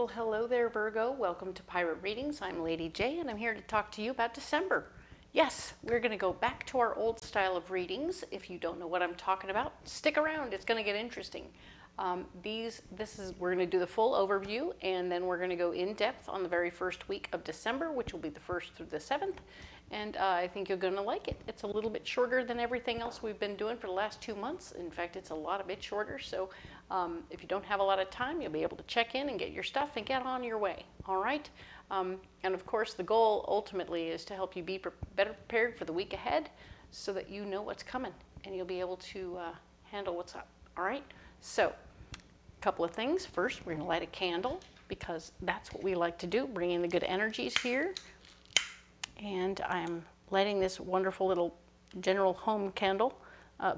Well, hello there, Virgo. Welcome to Pirate Readings. I'm Lady J, and I'm here to talk to you about December. Yes, we're going to go back to our old style of readings. If you don't know what I'm talking about, stick around. It's going to get interesting. We're going to do the full overview, and then we're going to go in depth on the very first week of December, which will be the 1st through the 7th. And I think you're going to like it. It's a little bit shorter than everything else we've been doing for the last 2 months. In fact, it's a bit shorter. So if you don't have a lot of time, you'll be able to check in and get your stuff and get on your way. All right. And of course, the goal ultimately is to help you be better prepared for the week ahead so that you know what's coming and you'll be able to handle what's up. All right. So a couple of things. First, we're going to light a candle because that's what we like to do, bring in the good energies here. And I'm lighting this wonderful little general home candle,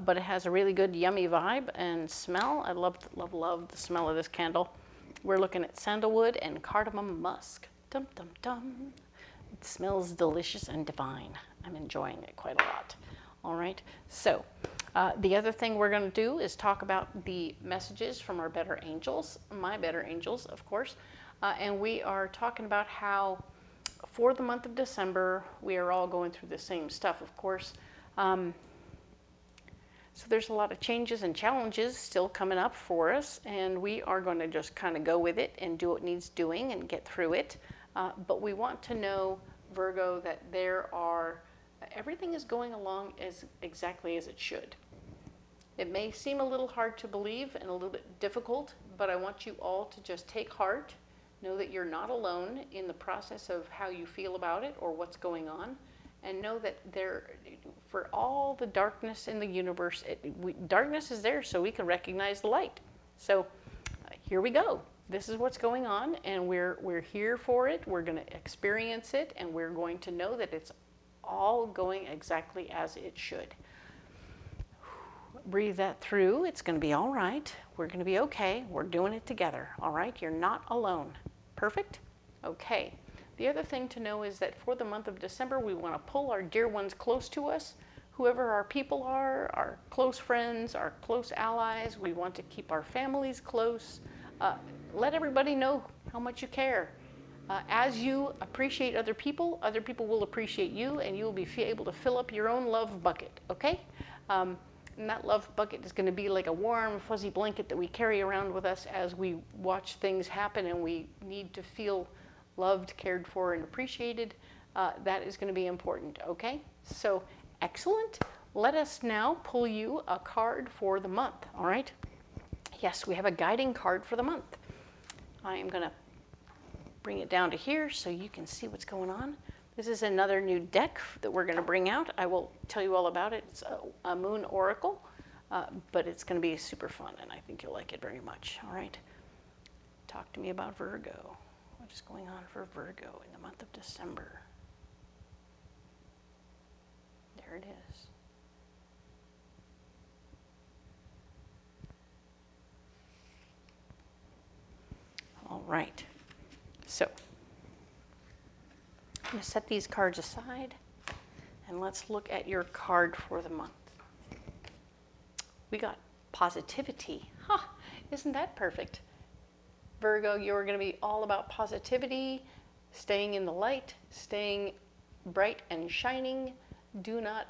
but it has a really good yummy vibe and smell. I love the smell of this candle. We're looking at sandalwood and cardamom musk. Dum, dum, dum. It smells delicious and divine. I'm enjoying it quite a lot. All right, so the other thing we're going to do is talk about the messages from our better angels, my better angels, of course, and we are talking about how for the month of December, we are all going through the same stuff, of course. So there's a lot of changes and challenges still coming up for us, and we are going to just kind of go with it and do what needs doing and get through it. But we want to know, Virgo, that everything is going along exactly as it should. It may seem a little hard to believe and a little bit difficult, but I want you all to just take heart. Know that you're not alone in the process of how you feel about it or what's going on. And know that for all the darkness in the universe, darkness is there so we can recognize the light. So here we go. This is what's going on, and we're here for it. We're going to experience it, and we're going to know that it's all going exactly as it should. Breathe that through. It's going to be all right. We're going to be okay. We're doing it together. All right? You're not alone. Perfect? Okay. The other thing to know is that for the month of December, we want to pull our dear ones close to us. Whoever our people are, our close friends, our close allies, we want to keep our families close. Let everybody know how much you care. As you appreciate other people will appreciate you, and you will be able to fill up your own love bucket, okay? And that love bucket is going to be like a warm, fuzzy blanket that we carry around with us as we watch things happen and we need to feel loved, cared for, and appreciated. That is going to be important, okay? So, excellent. Let us now pull you a card for the month, all right? Yes, we have a guiding card for the month. I am going to bring it down to here so you can see what's going on. This is another new deck that we're going to bring out. I will tell you all about it. It's a moon oracle, but it's going to be super fun, and I think you'll like it very much. All right. Talk to me about Virgo. What is going on for Virgo in the month of December? There it is. All right. So I'm going to set these cards aside, and let's look at your card for the month. We got positivity. Ha! Isn't that perfect? Virgo, you're going to be all about positivity, staying in the light, staying bright and shining. Do not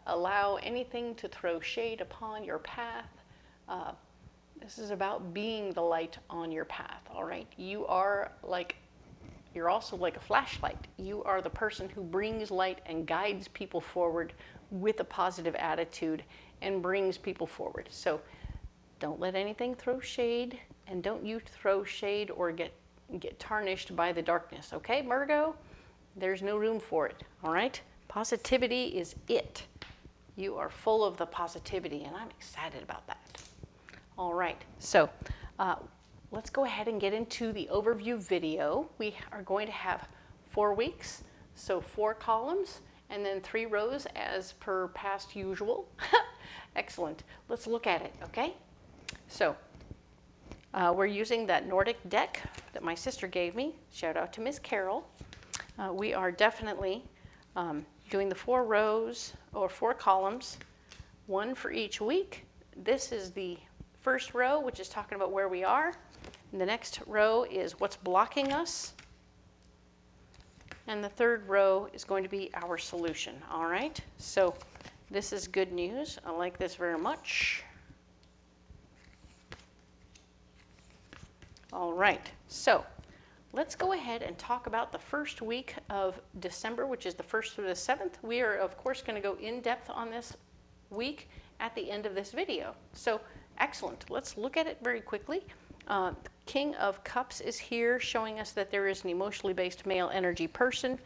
allow anything to throw shade upon your path. This is about being the light on your path, all right? You're also like a flashlight. You are the person who brings light and guides people forward with a positive attitude and brings people forward. So don't let anything throw shade, and don't you throw shade or get tarnished by the darkness, okay, Virgo? There's no room for it, all right? Positivity is it. You are full of the positivity, and I'm excited about that. All right, so let's go ahead and get into the overview video. We are going to have 4 weeks, so 4 columns, and then 3 rows as per past usual. Excellent. Let's look at it, okay? So we're using that Nordic deck that my sister gave me. Shout out to Miss Carol. We are definitely doing the 4 rows or 4 columns, 1 for each week. This is the first row, which is talking about where we are. The next row is what's blocking us. And the third row is going to be our solution, all right? So this is good news. I like this very much. All right, so let's go ahead and talk about the first week of December, which is the 1st through the 7th. We are, of course, going to go in depth on this week at the end of this video. So excellent. Let's look at it very quickly. The King of Cups is here, showing us that there is an emotionally based male energy person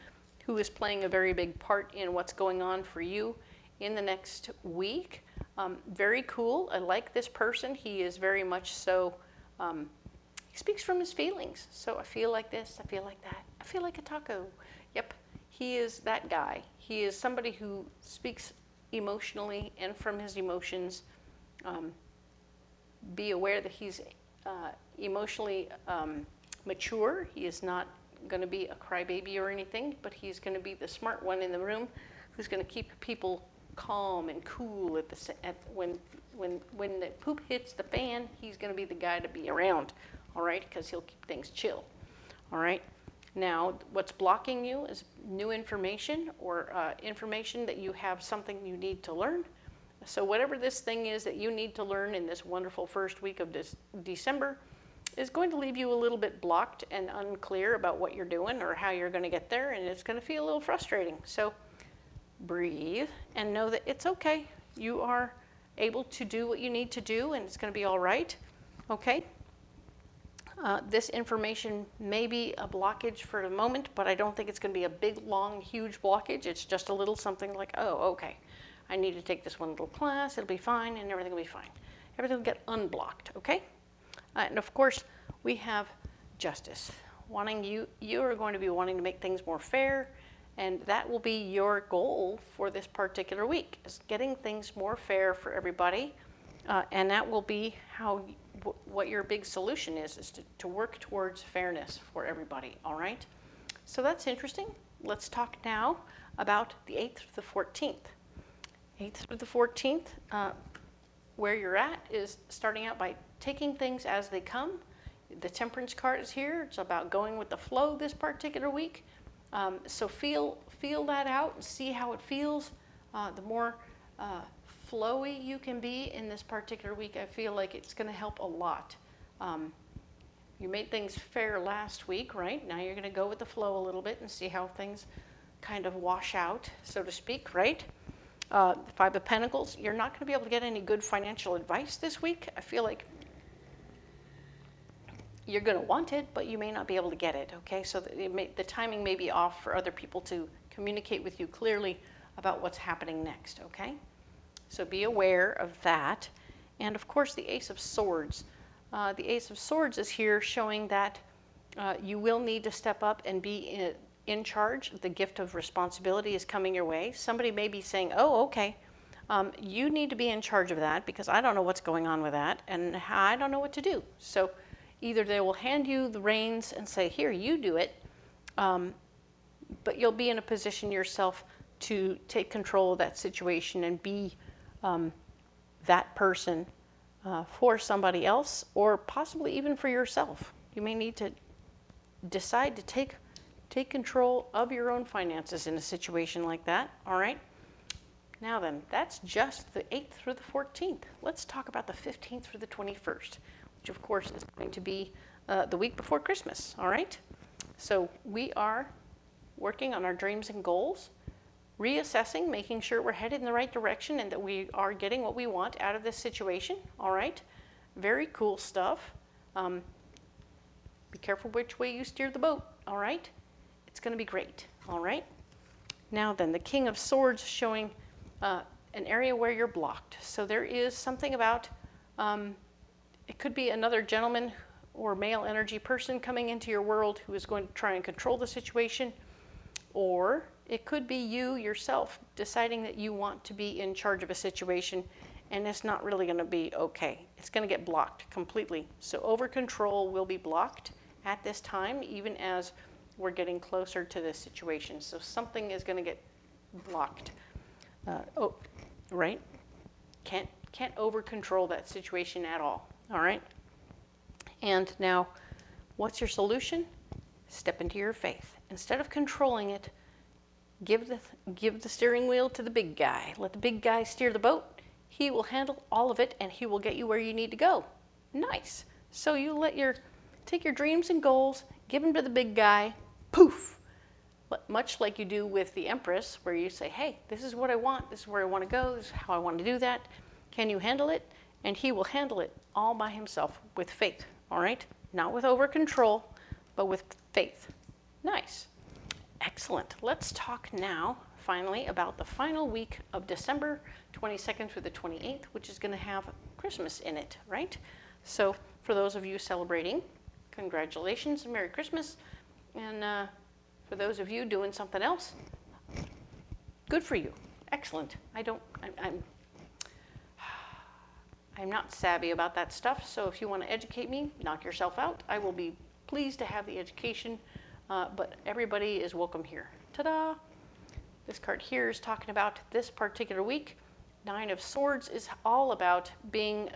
who is playing a very big part in what's going on for you in the next week. Very cool. I like this person. He is very much so, he speaks from his feelings. So I feel like this, I feel like that, I feel like a taco. Yep, he is that guy. He is somebody who speaks emotionally and from his emotions. Be aware that he's emotionally mature. He is not going to be a crybaby or anything, but he's going to be the smart one in the room who's going to keep people calm and cool when the poop hits the fan. He's going to be the guy to be around, all right, because he'll keep things chill, all right. Now, what's blocking you is new information or information that you have something you need to learn. So whatever this thing is that you need to learn in this wonderful first week of December is going to leave you a little bit blocked and unclear about what you're doing or how you're going to get there, and it's going to feel a little frustrating. So breathe and know that it's okay. You are able to do what you need to do, and it's going to be all right, okay? This information may be a blockage for a moment, but I don't think it's going to be a big, long, huge blockage. It's just a little something like, oh, okay. I need to take this one little class, it'll be fine, and everything will be fine. Everything will get unblocked, okay? And of course, we have justice. You are going to be wanting to make things more fair, and that will be your goal for this particular week, is getting things more fair for everybody, and that will be what your big solution is to work towards fairness for everybody, all right? So that's interesting. Let's talk now about the 8th through the 14th. 8th through the 14th, where you're at is starting out by taking things as they come. The Temperance card is here. It's about going with the flow this particular week. So feel that out and see how it feels. The more flowy you can be in this particular week, I feel like it's going to help a lot. You made things fair last week, right? Now you're going to go with the flow a little bit and see how things kind of wash out, so to speak, right? The 5 of Pentacles, you're not going to be able to get any good financial advice this week. I feel like you're going to want it, but you may not be able to get it, okay? So the timing may be off for other people to communicate with you clearly about what's happening next, okay? So be aware of that. And of course, the Ace of Swords. The Ace of Swords is here showing that you will need to step up and be in charge. The gift of responsibility is coming your way. Somebody may be saying, oh, okay, you need to be in charge of that because I don't know what's going on with that and I don't know what to do. So either they will hand you the reins and say, here, you do it, but you'll be in a position yourself to take control of that situation and be that person for somebody else or possibly even for yourself. You may need to decide to take control of your own finances in a situation like that, all right? Now then, that's just the 8th through the 14th. Let's talk about the 15th through the 21st, which of course is going to be the week before Christmas, all right? So we are working on our dreams and goals, reassessing, making sure we're headed in the right direction and that we are getting what we want out of this situation, all right? Very cool stuff. Be careful which way you steer the boat, all right? It's going to be great, all right? Now then, the King of Swords showing an area where you're blocked. So there is something about, it could be another gentleman or male energy person coming into your world who is going to try and control the situation, or it could be you yourself deciding that you want to be in charge of a situation and it's not really going to be okay. It's going to get blocked completely. So over control will be blocked at this time, even as we're getting closer to this situation. So something is going to get blocked. Right? Can't over control that situation at all. All right? And now What's your solution? Step into your faith. Instead of controlling it, give the steering wheel to the big guy. Let the big guy steer the boat. He will handle all of it, and he will get you where you need to go. Nice. So you take your dreams and goals, give them to the big guy, poof. Much like you do with the Empress, where you say, hey, this is what I want, this is where I want to go, this is how I want to do that. Can you handle it? And he will handle it all by himself with faith, all right? Not with over control, but with faith. Nice. Excellent. Let's talk now, finally, about the final week of December, 22nd through the 28th, which is going to have Christmas in it, right? So for those of you celebrating, congratulations and Merry Christmas. And for those of you doing something else, good for you. Excellent. I'm not savvy about that stuff, so if you want to educate me, knock yourself out. I will be pleased to have the education, but everybody is welcome here. Ta-da! This card here is talking about this particular week. Nine of Swords is all about being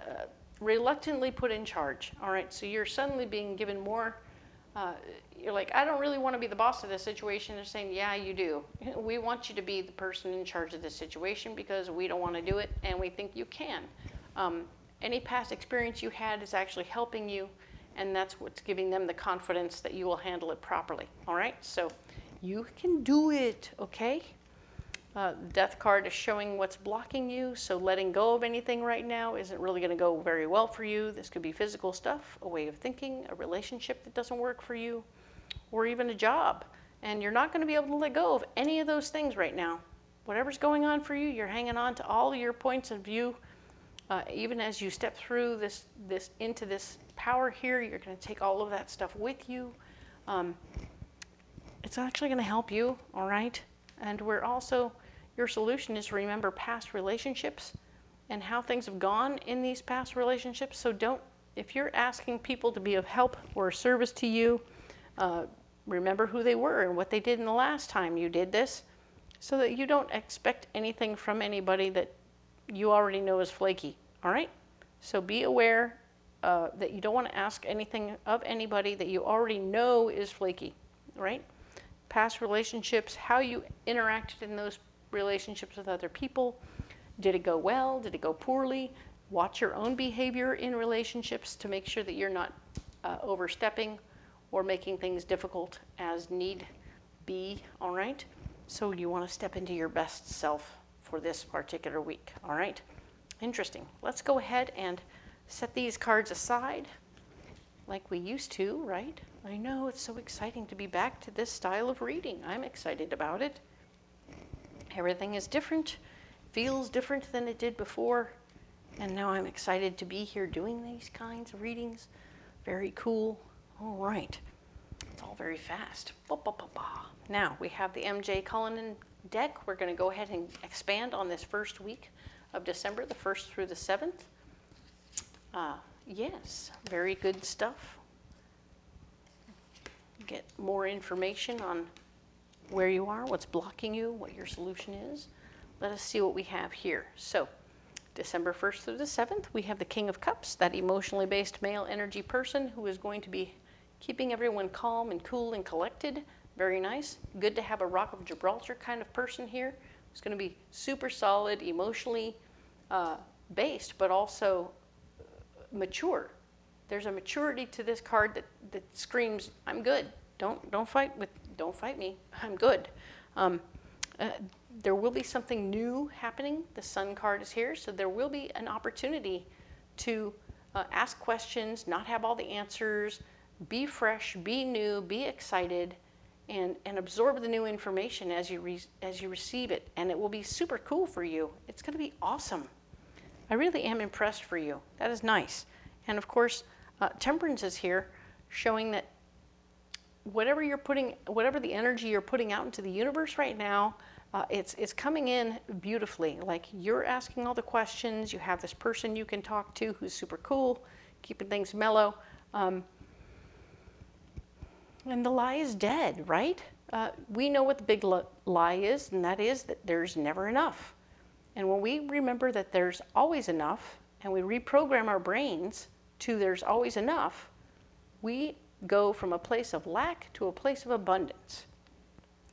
reluctantly put in charge. All right, so you're suddenly being given more. You're like, I don't really want to be the boss of this situation. They're saying, yeah, you do. We want you to be the person in charge of this situation because we don't want to do it and we think you can. Any past experience you had is actually helping you, and that's what's giving them the confidence that you will handle it properly. All right, so you can do it, okay? Death card is showing what's blocking you, so letting go of anything right now isn't really going to go very well for you. This could be physical stuff, a way of thinking, a relationship that doesn't work for you, or even a job. And you're not going to be able to let go of any of those things right now. Whatever's going on for you, you're hanging on to all your points of view. Even as you step through into this power here, you're going to take all of that stuff with you. It's actually going to help you, all right? And your solution is to remember past relationships and how things have gone in these past relationships. So if you're asking people to be of help or service to you, remember who they were and what they did in the last time you did this, so that you don't expect anything from anybody that you already know is flaky, all right? So be aware that you don't want to ask anything of anybody that you already know is flaky, right? Past relationships, how you interacted in those relationships with other people. Did it go well? Did it go poorly? Watch your own behavior in relationships to make sure that you're not overstepping or making things difficult as need be, all right? So you want to step into your best self for this particular week, all right? Interesting. Let's go ahead and set these cards aside like we used to, right? I know, it's so exciting to be back to this style of reading. I'm excited about it. Everything is different, feels different than it did before, and now I'm excited to be here doing these kinds of readings. Very cool. All right. It's all very fast. Ba, ba, ba, ba. Now, we have the MJ Cullinane deck. We're going to go ahead and expand on this first week of December, the 1st through the 7th. Yes, very good stuff. Get more information on where you are, what's blocking you, what your solution is. Let us see what we have here. So, December 1st through the 7th, we have the King of Cups, that emotionally based male energy person who is going to be keeping everyone calm and cool and collected. Very nice. Good to have a Rock of Gibraltar kind of person here. Who's going to be super solid, emotionally based, but also mature. There's a maturity to this card that screams, "I'm good. Don't fight me. I'm good." There will be something new happening. The Sun card is here, so there will be an opportunity to ask questions, not have all the answers, be fresh, be new, be excited, and absorb the new information as you receive it. And it will be super cool for you. It's going to be awesome. I really am impressed for you. That is nice. And of course, Temperance is here, showing that whatever the energy you're putting out into the universe right now, it's coming in beautifully. Like, you're asking all the questions. You have this person you can talk to who's super cool, keeping things mellow. And the lie is dead, right? We know what the big lie is, and that is that there's never enough. And when we remember that there's always enough, and we reprogram our brains to there's always enough, we go from a place of lack to a place of abundance.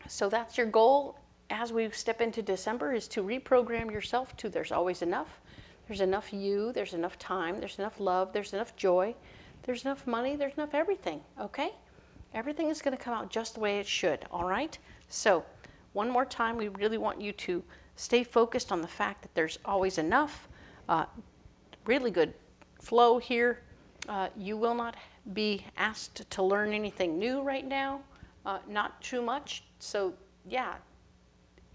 So that's your goal as we step into December, is to reprogram yourself to there's always enough. There's enough you, there's enough time, there's enough love, there's enough joy, there's enough money, there's enough everything, okay? Everything is going to come out just the way it should, all right? So one more time, we really want you to stay focused on the fact that there's always enough. Really good flow here. You will not be asked to learn anything new right now, not too much. So yeah,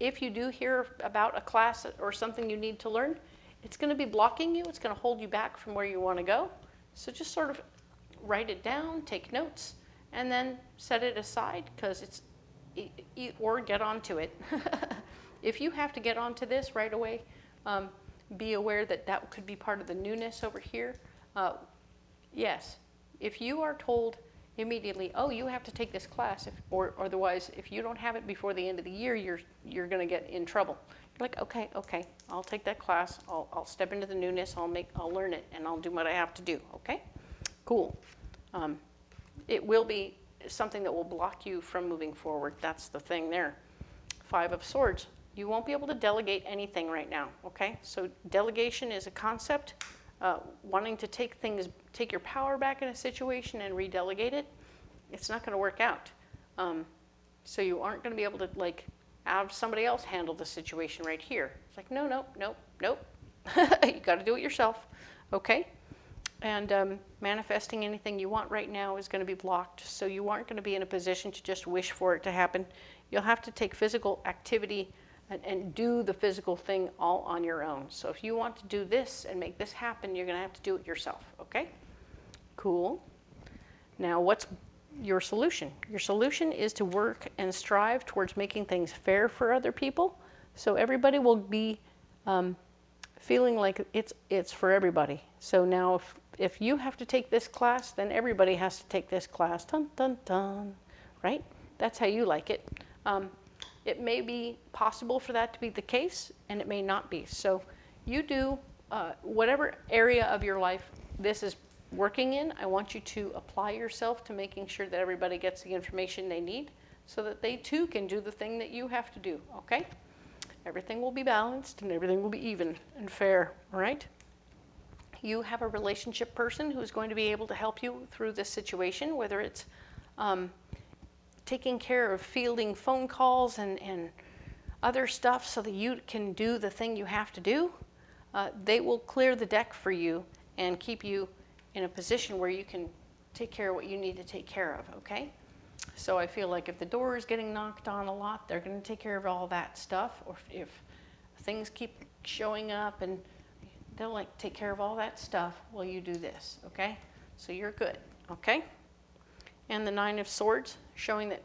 if you do hear about a class or something you need to learn, it's going to be blocking you. It's going to hold you back from where you want to go. So just sort of write it down, take notes, and then set it aside, because it's, or get onto it. If you have to get onto this right away, be aware that that could be part of the newness over here. Yes, if you are told immediately, oh, you have to take this class, or otherwise, if you don't have it before the end of the year, you're going to get in trouble. You're like, okay, I'll take that class. I'll step into the newness. I'll learn it, and I'll do what I have to do. Okay, cool. It will be something that will block you from moving forward. That's the thing there. 5 of Swords. You won't be able to delegate anything right now. Okay, so delegation is a concept. Wanting to take your power back in a situation and redelegate it, it's not going to work out. So you aren't going to be able to have somebody else handle the situation right here. It's like, no. You got to do it yourself. Okay? And manifesting anything you want right now is going to be blocked. So you aren't going to be in a position to just wish for it to happen. You'll have to take physical activity and do the physical thing all on your own. So if you want to do this and make this happen, you're going to have to do it yourself, okay? Cool. Now, what's your solution? Your solution is to work and strive towards making things fair for other people, so everybody will be feeling like it's for everybody. So now if you have to take this class, then everybody has to take this class. Dun, dun, dun. Right? That's how you like it. It may be possible for that to be the case, and it may not be. So you do whatever area of your life this is working in. I want you to apply yourself to making sure that everybody gets the information they need so that they too can do the thing that you have to do, okay? Everything will be balanced and everything will be even and fair, all right? You have a relationship person who's going to be able to help you through this situation, whether it's taking care of fielding phone calls and other stuff so that you can do the thing you have to do. They will clear the deck for you and keep you in a position where you can take care of what you need to take care of, okay? So I feel like if the door is getting knocked on a lot, they're going to take care of all that stuff. Or if things keep showing up, and they'll take care of all that stuff while you do this, okay? So you're good, okay? And the 9 of Swords, showing that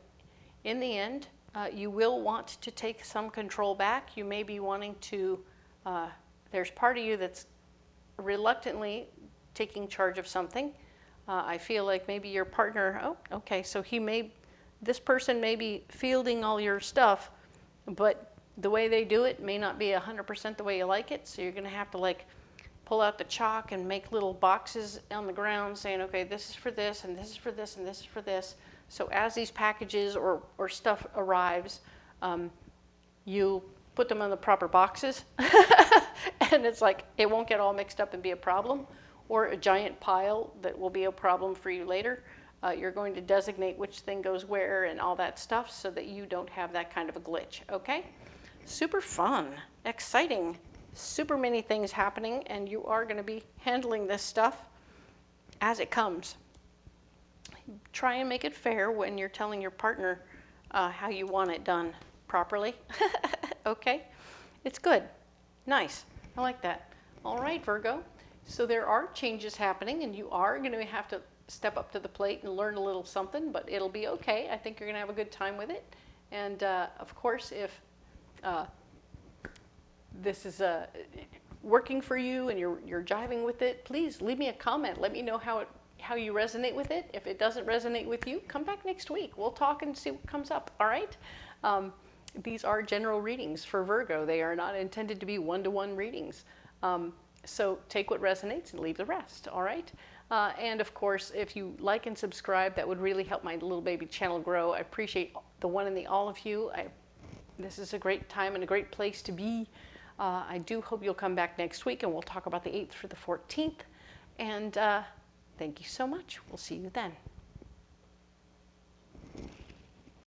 in the end, you will want to take some control back. You may be wanting to, there's part of you that's reluctantly taking charge of something. I feel like maybe your partner, oh, okay, so this person may be fielding all your stuff, but the way they do it may not be 100% the way you like it, so you're going to have to pull out the chalk and make little boxes on the ground saying, okay, this is for this, and this is for this, and this is for this. So as these packages or stuff arrives, you put them in the proper boxes, and it's like it won't get all mixed up and be a problem, or a giant pile that will be a problem for you later. You're going to designate which thing goes where and all that stuff so that you don't have that kind of a glitch, okay? Super fun, exciting, super many things happening, and you are going to be handling this stuff as it comes. Try and make it fair when you're telling your partner how you want it done properly. Okay? It's good. Nice. I like that. All right, Virgo. So there are changes happening, and you are going to have to step up to the plate and learn a little something, but it'll be okay. I think you're going to have a good time with it. And of course, if this is working for you and you're jiving with it, please leave me a comment. Let me know how you resonate with it. If it doesn't resonate with you, come back next week. We'll talk and see what comes up, all right? These are general readings for Virgo. They are not intended to be one-to-one readings. So take what resonates and leave the rest, all right? And of course, if you like and subscribe, that would really help my little baby channel grow. I appreciate the one and the all of you. This is a great time and a great place to be. I do hope you'll come back next week and we'll talk about the 8th through the 14th. And thank you so much. We'll see you then.